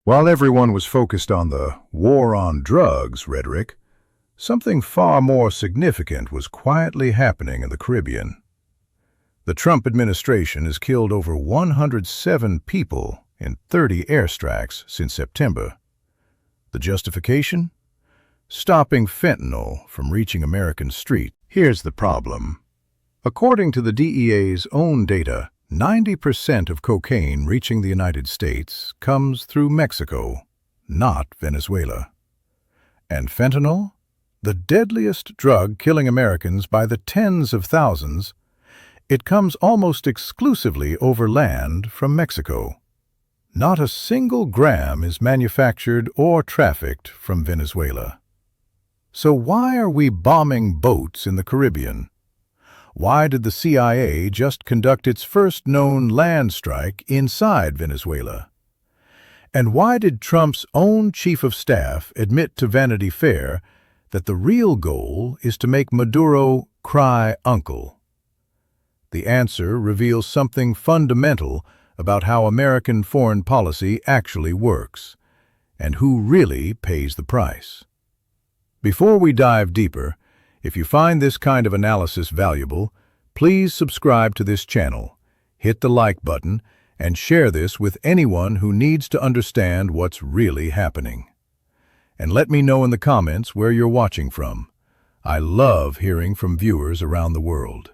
While everyone was focused on the war on drugs rhetoric, something far more significant was quietly happening in the Caribbean. The Trump administration has killed over 107 people in 30 airstrikes since September. The justification? Stopping fentanyl from reaching American streets. Here's the problem. According to the DEA's own data, 90% of cocaine reaching the United States comes through Mexico, not Venezuela. And fentanyl, the deadliest drug killing Americans by the tens of thousands, it comes almost exclusively over land from Mexico. Not a single gram is manufactured or trafficked from Venezuela. So why are we bombing boats in the Caribbean? Why did the CIA just conduct its first known land strike inside Venezuela? And why did Trump's own chief of staff admit to Vanity Fair that the real goal is to make Maduro cry uncle? The answer reveals something fundamental about how American foreign policy actually works, and who really pays the price. Before we dive deeper, if you find this kind of analysis valuable, please subscribe to this channel, hit the like button, and share this with anyone who needs to understand what's really happening. And let me know in the comments where you're watching from. I love hearing from viewers around the world.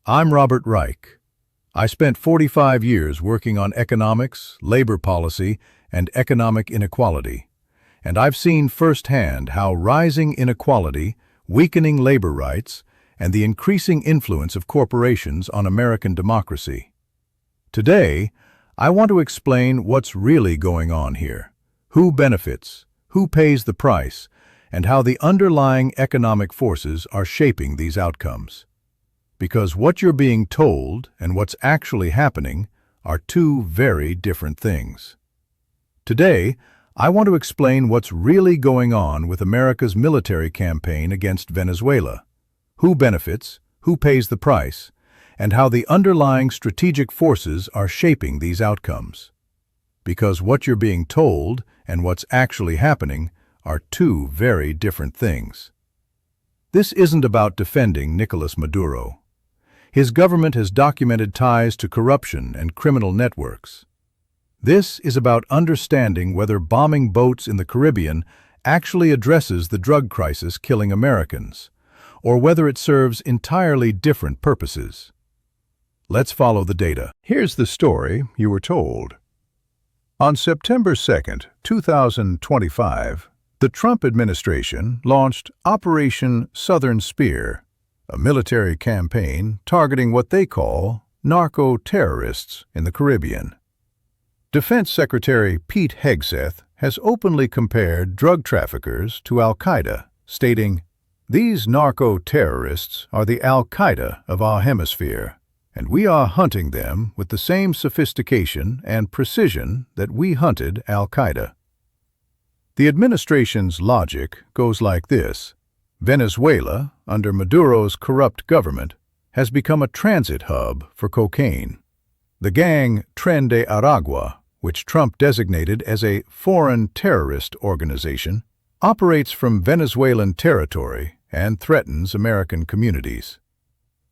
I'm Robert Reich. I spent 45 years working on economics, labor policy, and economic inequality, and I've seen firsthand how rising inequality, weakening labor rights, and the increasing influence of corporations on American democracy. Today, I want to explain what's really going on here, who benefits, who pays the price, and how the underlying economic forces are shaping these outcomes. Because what you're being told and what's actually happening are two very different things. Today, I want to explain what's really going on with America's military campaign against Venezuela, who benefits, who pays the price, and how the underlying strategic forces are shaping these outcomes. Because what you're being told and what's actually happening are two very different things. This isn't about defending Nicolas Maduro. His government has documented ties to corruption and criminal networks. This is about understanding whether bombing boats in the Caribbean actually addresses the drug crisis killing Americans, or whether it serves entirely different purposes. Let's follow the data. Here's the story you were told. On September 2nd, 2025, the Trump administration launched Operation Southern Spear, a military campaign targeting what they call narco-terrorists in the Caribbean. Defense Secretary Pete Hegseth has openly compared drug traffickers to Al-Qaeda, stating, "These narco-terrorists are the Al-Qaeda of our hemisphere, and we are hunting them with the same sophistication and precision that we hunted Al-Qaeda." The administration's logic goes like this. Venezuela, under Maduro's corrupt government, has become a transit hub for cocaine. The gang Tren de Aragua, which Trump designated as a foreign terrorist organization, operates from Venezuelan territory and threatens American communities.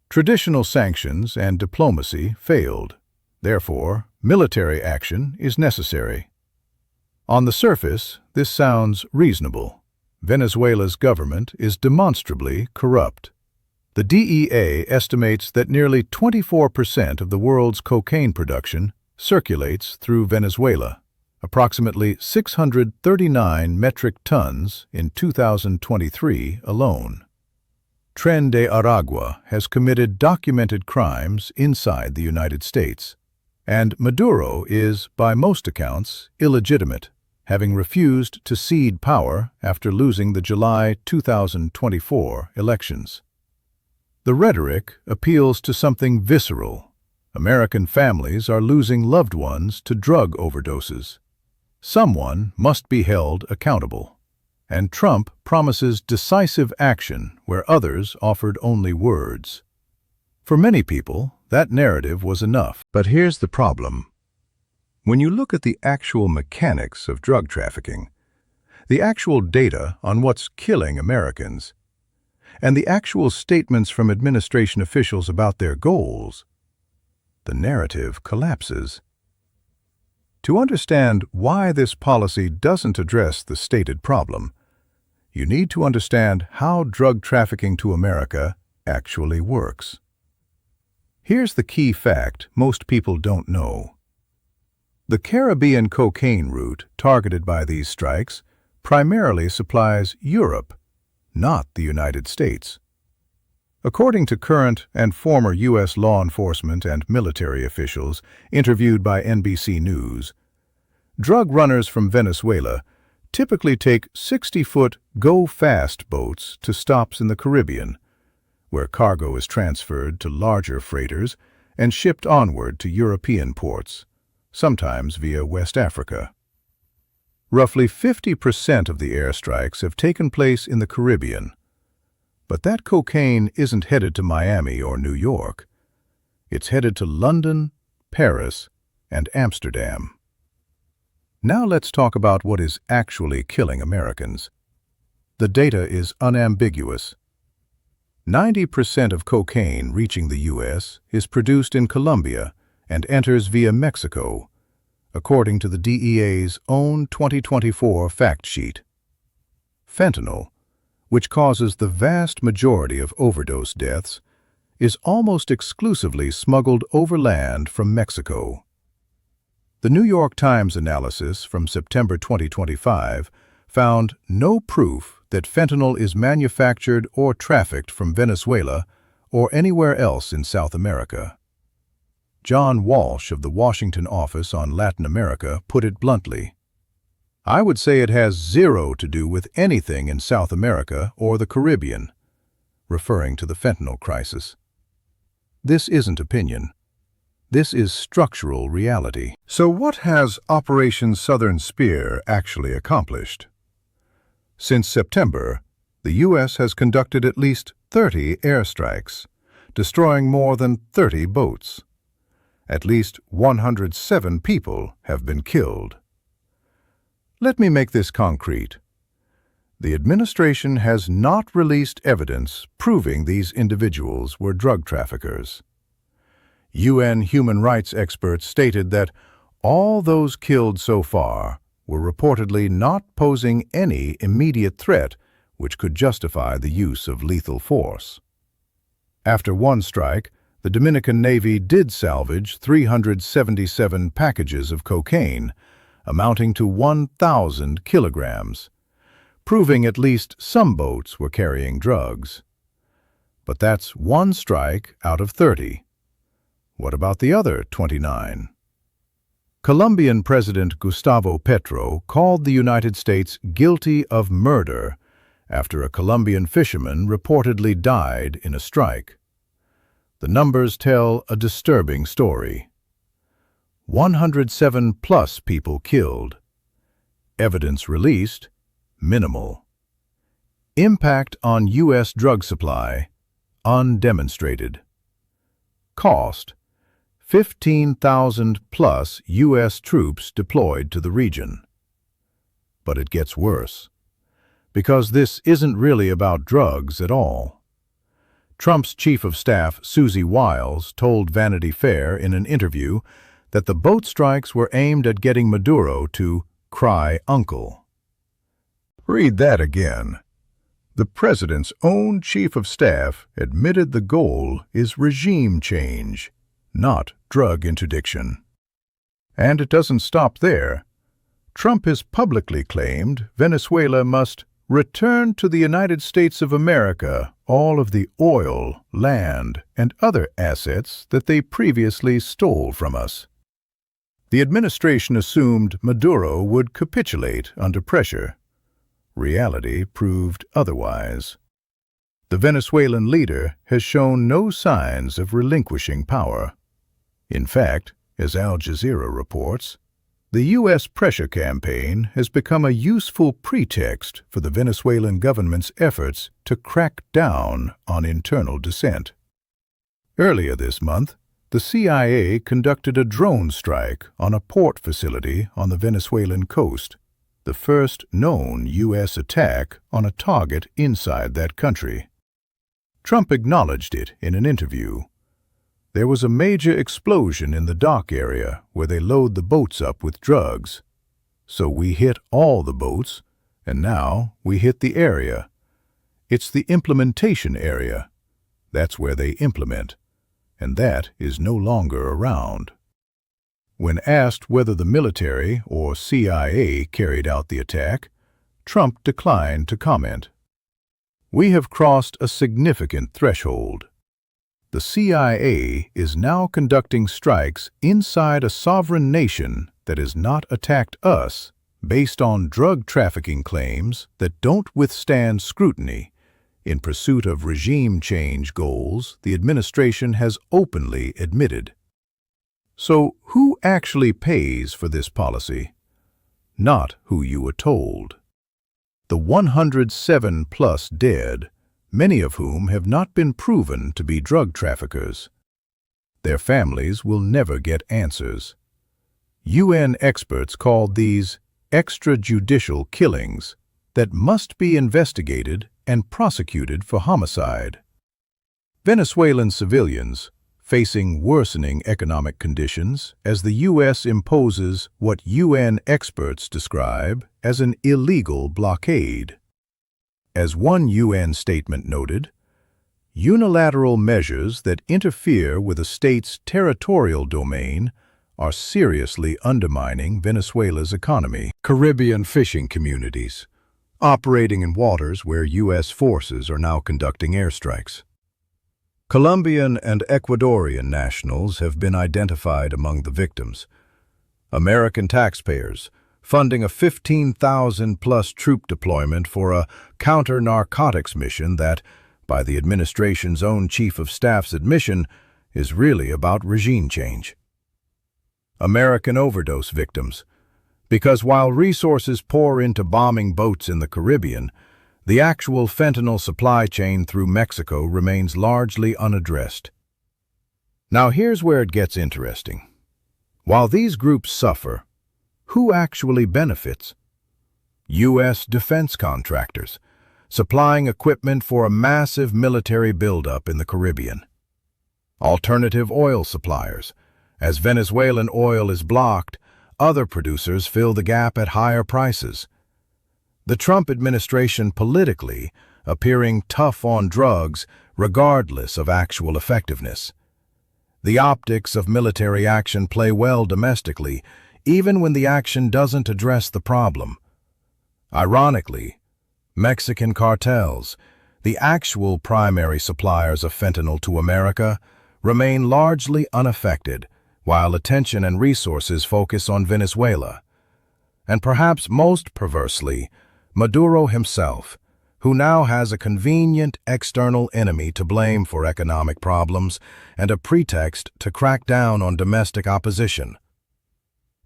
Traditional sanctions and diplomacy failed. Therefore, military action is necessary. On the surface, this sounds reasonable. Venezuela's government is demonstrably corrupt. The DEA estimates that nearly 24% of the world's cocaine production circulates through Venezuela, approximately 639 metric tons in 2023 alone. Tren de Aragua has committed documented crimes inside the United States, and Maduro is, by most accounts, illegitimate, having refused to cede power after losing the July 2024 elections. The rhetoric appeals to something visceral. American families are losing loved ones to drug overdoses. Someone must be held accountable. And Trump promises decisive action where others offered only words. For many people, that narrative was enough. But here's the problem. When you look at the actual mechanics of drug trafficking, the actual data on what's killing Americans, and the actual statements from administration officials about their goals, the narrative collapses. To understand why this policy doesn't address the stated problem, you need to understand how drug trafficking to America actually works. Here's the key fact most people don't know. The Caribbean cocaine route targeted by these strikes primarily supplies Europe, not the United States. According to current and former U.S. law enforcement and military officials interviewed by NBC News, drug runners from Venezuela typically take 60-foot go-fast boats to stops in the Caribbean, where cargo is transferred to larger freighters and shipped onward to European ports, sometimes via West Africa. Roughly 50% of the airstrikes have taken place in the Caribbean, but that cocaine isn't headed to Miami or New York. It's headed to London, Paris, and Amsterdam. Now let's talk about what is actually killing Americans. The data is unambiguous. 90% of cocaine reaching the U.S. is produced in Colombia and enters via Mexico, according to the DEA's own 2024 fact sheet. Fentanyl, which causes the vast majority of overdose deaths, is almost exclusively smuggled overland from Mexico. The New York Times analysis from September 2025 found no proof that fentanyl is manufactured or trafficked from Venezuela or anywhere else in South America. John Walsh of the Washington Office on Latin America put it bluntly, "I would say it has zero to do with anything in South America or the Caribbean," referring to the fentanyl crisis. This isn't opinion. This is structural reality. So what has Operation Southern Spear actually accomplished? Since September, the U.S. has conducted at least 30 airstrikes, destroying more than 30 boats. At least 107 people have been killed. Let me make this concrete. The administration has not released evidence proving these individuals were drug traffickers. UN human rights experts stated that all those killed so far were reportedly not posing any immediate threat which could justify the use of lethal force. After one strike, the Dominican Navy did salvage 377 packages of cocaine, amounting to 1,000 kilograms, proving at least some boats were carrying drugs. But that's one strike out of 30. What about the other 29? Colombian President Gustavo Petro called the United States guilty of murder after a Colombian fisherman reportedly died in a strike. The numbers tell a disturbing story. 107+ people killed. Evidence released, minimal. Impact on U.S. drug supply, undemonstrated. Cost, 15,000+ U.S. troops deployed to the region. But it gets worse, because this isn't really about drugs at all. Trump's chief of staff, Susie Wiles, told Vanity Fair in an interview that the boat strikes were aimed at getting Maduro to cry uncle. Read that again. The president's own chief of staff admitted the goal is regime change, not drug interdiction. And it doesn't stop there. Trump has publicly claimed Venezuela must return to the United States of America all of the oil, land, and other assets that they previously stole from us. The administration assumed Maduro would capitulate under pressure. Reality proved otherwise. The Venezuelan leader has shown no signs of relinquishing power. In fact, as Al Jazeera reports, the U.S. pressure campaign has become a useful pretext for the Venezuelan government's efforts to crack down on internal dissent. Earlier this month, The CIA conducted a drone strike on a port facility on the Venezuelan coast, the first known U.S. attack on a target inside that country. Trump acknowledged it in an interview. There was a major explosion in the dock area where they load the boats up with drugs. So we hit all the boats, and now we hit the area. It's the implementation area. That's where they implement, and that is no longer around. When asked whether the military or CIA carried out the attack, Trump declined to comment. We have crossed a significant threshold. The CIA is now conducting strikes inside a sovereign nation that has not attacked us based on drug trafficking claims that don't withstand scrutiny. In pursuit of regime change goals, the administration has openly admitted. So who actually pays for this policy? Not who you were told. The 107+ dead, many of whom have not been proven to be drug traffickers. Their families will never get answers. UN experts called these extrajudicial killings that must be investigated and prosecuted for homicide. Venezuelan civilians facing worsening economic conditions as the U.S. imposes what UN experts describe as an illegal blockade. As one UN statement noted, unilateral measures that interfere with a state's territorial domain are seriously undermining Venezuela's economy. Caribbean fishing communities, operating in waters where U.S. forces are now conducting airstrikes. Colombian and Ecuadorian nationals have been identified among the victims. American taxpayers funding a 15,000+ troop deployment for a counter-narcotics mission that, by the administration's own chief of staff's admission, is really about regime change. American overdose victims, because while resources pour into bombing boats in the Caribbean, the actual fentanyl supply chain through Mexico remains largely unaddressed. Now here's where it gets interesting. While these groups suffer, who actually benefits? U.S. defense contractors, supplying equipment for a massive military buildup in the Caribbean. Alternative oil suppliers. As Venezuelan oil is blocked, other producers fill the gap at higher prices. The Trump administration politically appearing tough on drugs regardless of actual effectiveness. The optics of military action play well domestically, even when the action doesn't address the problem. Ironically, Mexican cartels, the actual primary suppliers of fentanyl to America, remain largely unaffected, while attention and resources focus on Venezuela. And perhaps most perversely, Maduro himself, who now has a convenient external enemy to blame for economic problems and a pretext to crack down on domestic opposition.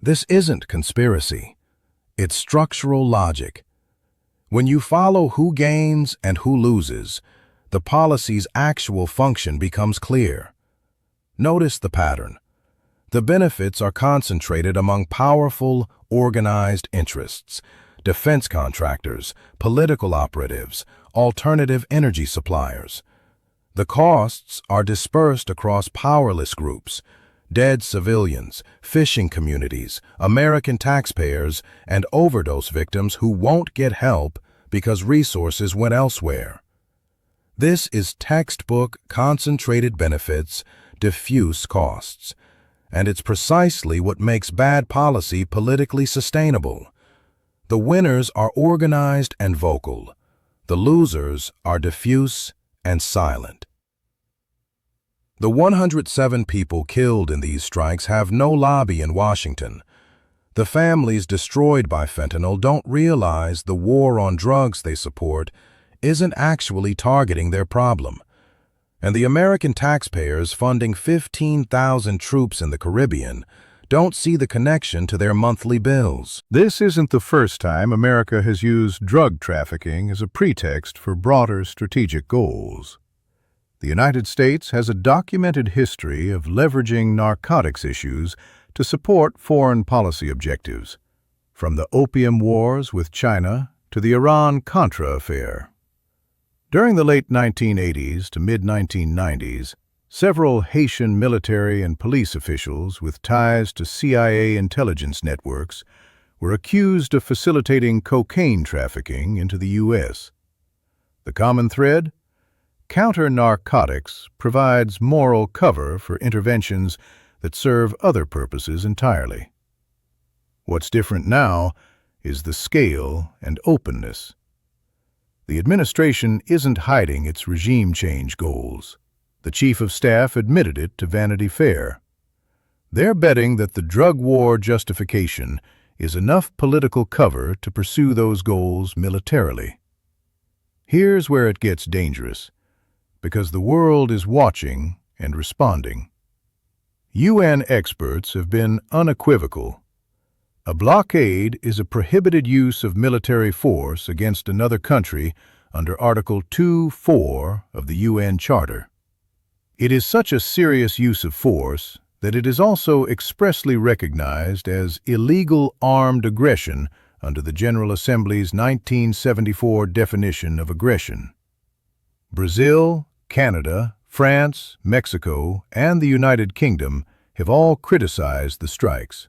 This isn't conspiracy. It's structural logic. When you follow who gains and who loses, the policy's actual function becomes clear. Notice the pattern. The benefits are concentrated among powerful, organized interests, defense contractors, political operatives, alternative energy suppliers. The costs are dispersed across powerless groups, dead civilians, fishing communities, American taxpayers, and overdose victims who won't get help because resources went elsewhere. This is textbook concentrated benefits, diffuse costs, and it's precisely what makes bad policy politically sustainable. The winners are organized and vocal. The losers are diffuse and silent. The 107 people killed in these strikes have no lobby in Washington. The families destroyed by fentanyl don't realize the war on drugs they support isn't actually targeting their problem. And the American taxpayers funding 15,000 troops in the Caribbean don't see the connection to their monthly bills. This isn't the first time America has used drug trafficking as a pretext for broader strategic goals. The United States has a documented history of leveraging narcotics issues to support foreign policy objectives, from the Opium Wars with China to the Iran-Contra affair. During the late 1980s to mid-1990s, several Haitian military and police officials with ties to CIA intelligence networks were accused of facilitating cocaine trafficking into the U.S. The common thread? Counter-narcotics provides moral cover for interventions that serve other purposes entirely. What's different now is the scale and openness. The administration isn't hiding its regime change goals. The Chief of Staff admitted it to Vanity Fair. They're betting that the drug war justification is enough political cover to pursue those goals militarily. Here's where it gets dangerous, because the world is watching and responding. UN experts have been unequivocal. A blockade is a prohibited use of military force against another country under Article 2.4 of the UN Charter. It is such a serious use of force that it is also expressly recognized as illegal armed aggression under the General Assembly's 1974 definition of aggression. Brazil, Canada, France, Mexico, and the United Kingdom have all criticized the strikes.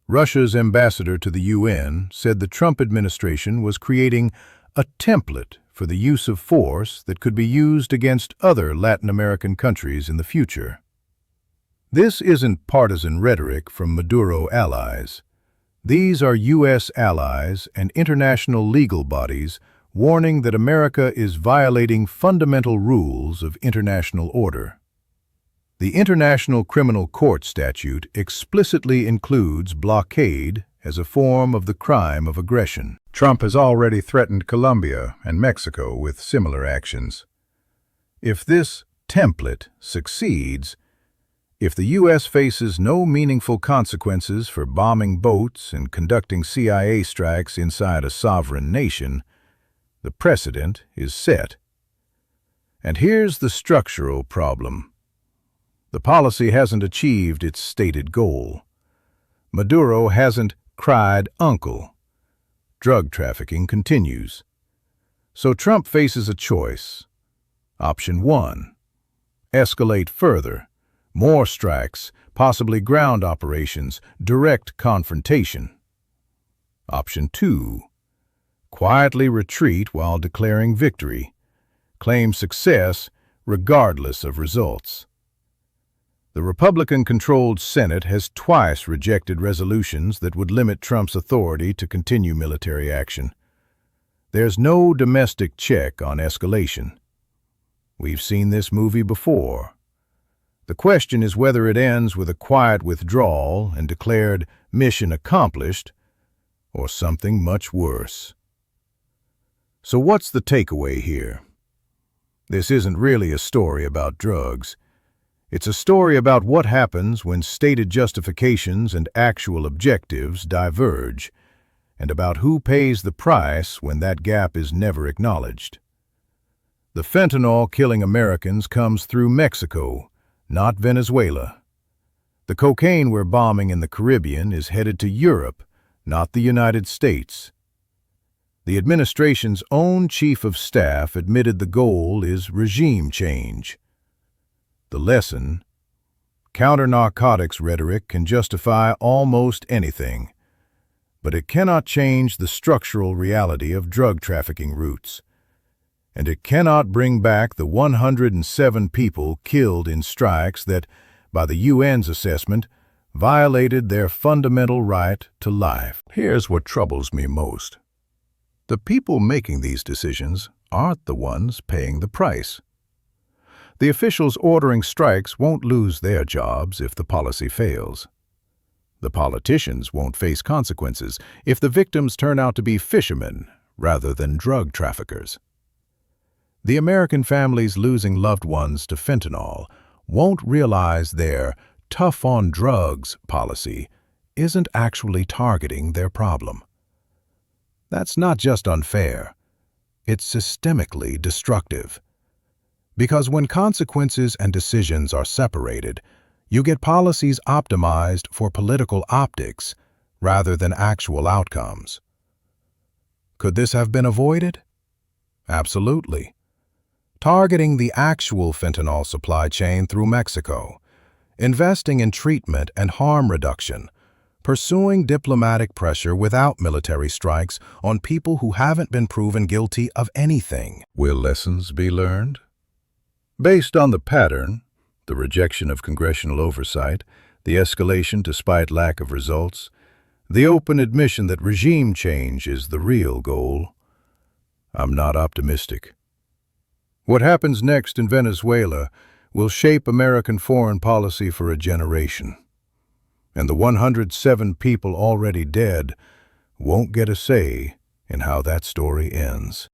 Russia's ambassador to the UN said the Trump administration was creating a template for the use of force that could be used against other Latin American countries in the future. This isn't partisan rhetoric from Maduro allies. These are U.S. allies and international legal bodies warning that America is violating fundamental rules of international order. The International Criminal Court statute explicitly includes blockade as a form of the crime of aggression. Trump has already threatened Colombia and Mexico with similar actions. If this template succeeds, if the U.S. faces no meaningful consequences for bombing boats and conducting CIA strikes inside a sovereign nation, the precedent is set. And here's the structural problem. The policy hasn't achieved its stated goal. Maduro hasn't cried uncle. Drug trafficking continues. So Trump faces a choice. Option 1. Escalate further. More strikes, possibly ground operations, direct confrontation. Option 2. Quietly retreat while declaring victory. Claim success regardless of results. The Republican-controlled Senate has twice rejected resolutions that would limit Trump's authority to continue military action. There's no domestic check on escalation. We've seen this movie before. The question is whether it ends with a quiet withdrawal and declared mission accomplished, or something much worse. So what's the takeaway here? This isn't really a story about drugs. It's a story about what happens when stated justifications and actual objectives diverge, and about who pays the price when that gap is never acknowledged. The fentanyl killing Americans comes through Mexico, not Venezuela. The cocaine we're bombing in the Caribbean is headed to Europe, not the United States. The administration's own chief of staff admitted the goal is regime change. The lesson: counter-narcotics rhetoric can justify almost anything, but it cannot change the structural reality of drug trafficking routes, and it cannot bring back the 107 people killed in strikes that, by the UN's assessment, violated their fundamental right to life. Here's what troubles me most. The people making these decisions aren't the ones paying the price. The officials ordering strikes won't lose their jobs if the policy fails. The politicians won't face consequences if the victims turn out to be fishermen rather than drug traffickers. The American families losing loved ones to fentanyl won't realize their tough-on-drugs policy isn't actually targeting their problem. That's not just unfair, it's systemically destructive. Because when consequences and decisions are separated, you get policies optimized for political optics rather than actual outcomes. Could this have been avoided? Absolutely. Targeting the actual fentanyl supply chain through Mexico, investing in treatment and harm reduction, pursuing diplomatic pressure without military strikes on people who haven't been proven guilty of anything. Will lessons be learned? Based on the pattern, the rejection of congressional oversight, the escalation despite lack of results, the open admission that regime change is the real goal, I'm not optimistic. What happens next in Venezuela will shape American foreign policy for a generation. And the 107 people already dead won't get a say in how that story ends.